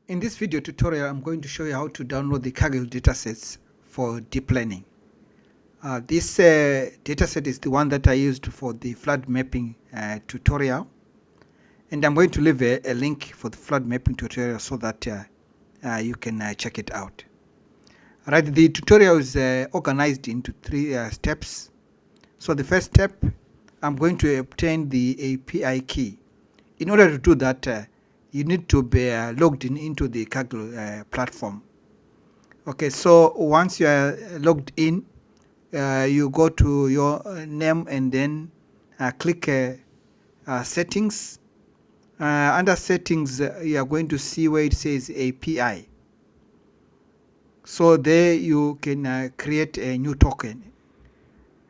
In this video tutorial, I'm going to show you how to download the Kaggle datasets for deep learning. This dataset is the one that I used for the flood mapping tutorial, and I'm going to leave a link for the flood mapping tutorial so that you can check it out. Alright, the tutorial is organized into three steps. So the first step, I'm going to obtain the API key. In order to do that, you need to be logged into the Kaggle platform. Okay, so once you are logged in, you go to your name and then click settings. Under settings, you are going to see where it says API. So there you can create a new token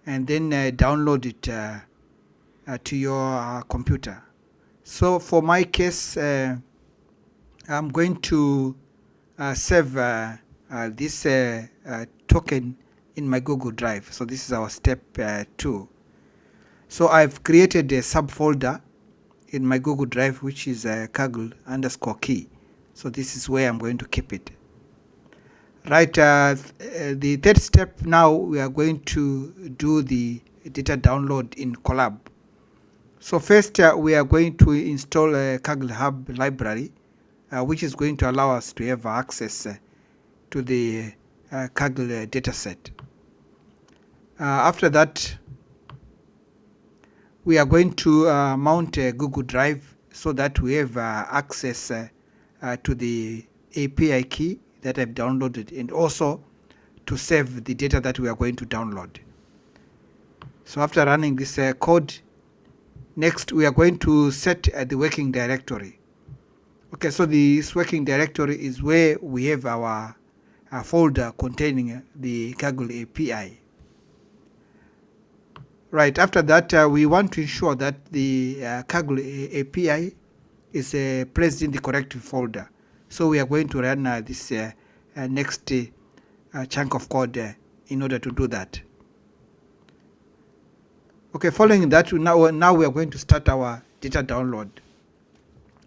and then download it to your computer. So for my case, I'm going to save this token in my Google Drive. So this is our step 2. So I've created a subfolder in my Google Drive, which is Kaggle_key. So this is where I'm going to keep it. Right, the third step now, we are going to do the data download in Geelabs. So first, we are going to install a Kaggle Hub library, which is going to allow us to have access to the Kaggle dataset. After that, we are going to mount a Google Drive so that we have access to the API key that I've downloaded, and also to save the data that we are going to download. So after running this code, next we are going to set the working directory. Okay, so this working directory is where we have our folder containing the Kaggle API. Right, after that, we want to ensure that the Kaggle API is placed in the correct folder. So we are going to run this next chunk of code in order to do that. Okay, following that, now we are going to start our data download.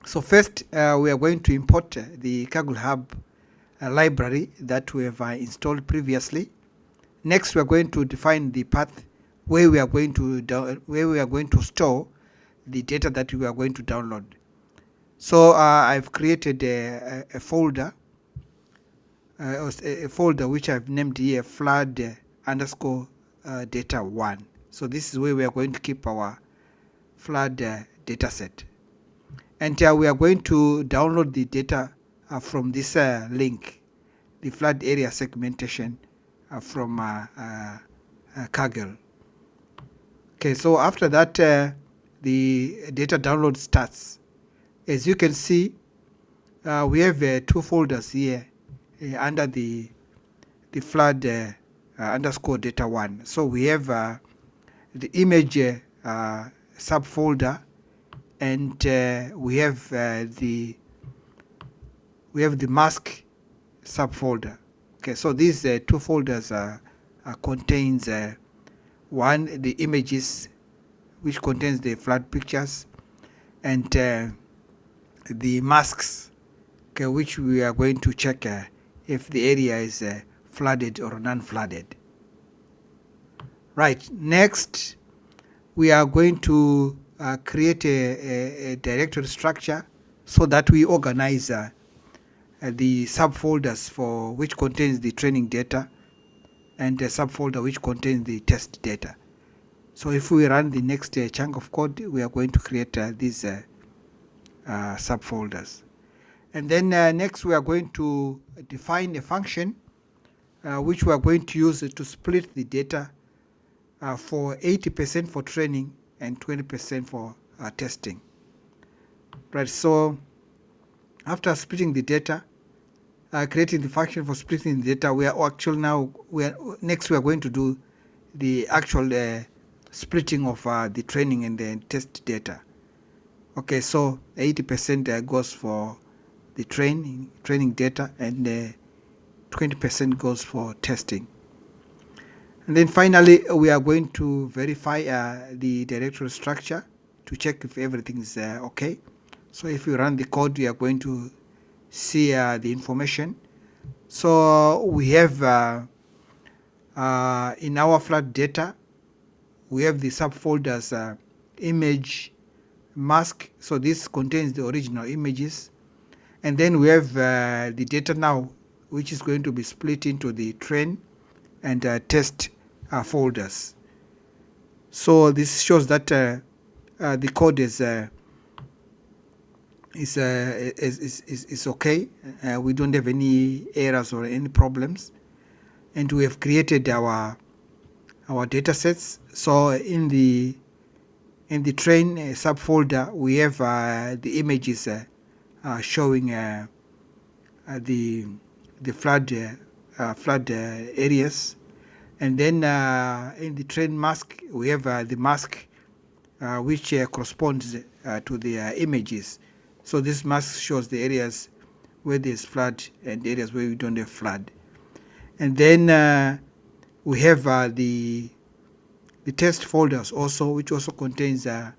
So first, we are going to import the Kaggle Hub library that we have installed previously. Next, we are going to define the path where we are going to store the data that we are going to download. So I've created a folder, which I've named here flood underscore data 1. So this is where we are going to keep our flood dataset. And we are going to download the data from this link, the flood area segmentation from Kaggle. Okay, so after that, the data download starts. As you can see, we have 2 folders here under the flood underscore data 1. So we have the image subfolder, and we have the mask subfolder. Okay, so these 2 folders contains one, the images, which contains the flood pictures, and the masks, okay, which we are going to check if the area is flooded or non-flooded. Right, next we are going to create a directory structure so that we organize the subfolders for which contains the training data and a subfolder which contains the test data. So if we run the next chunk of code, we are going to create these subfolders. And then next we are going to define a function which we are going to use to split the data for 80% for training and 20% for testing. Right, so after splitting the data, creating the function for splitting the data, we are going to do the actual splitting of the training and the test data. Okay, so 80% goes for the training data, and 20% goes for testing. And then finally, we are going to verify the directory structure to check if everything is okay. So if you run the code, we are going to see the information. So we have in our flood data, we have the subfolders image, mask. So this contains the original images. And then we have the data now, which is going to be split into the train and test folders. So this shows that the code is okay. We don't have any errors or any problems, and we have created our data sets. So in the train subfolder, we have the images showing the flood areas, and then in the train mask, we have the mask which corresponds to the images. So this mask shows the areas where there's flood and areas where we don't have flood. And then we have the test folders also, which also contains the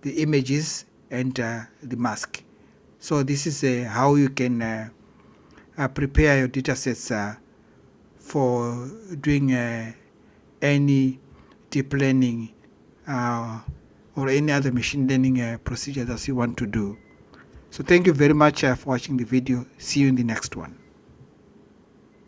images and the mask. So this is how you can prepare your data sets for doing any deep learning or any other machine learning procedure that you want to do. So thank you very much for watching the video. See you in the next one.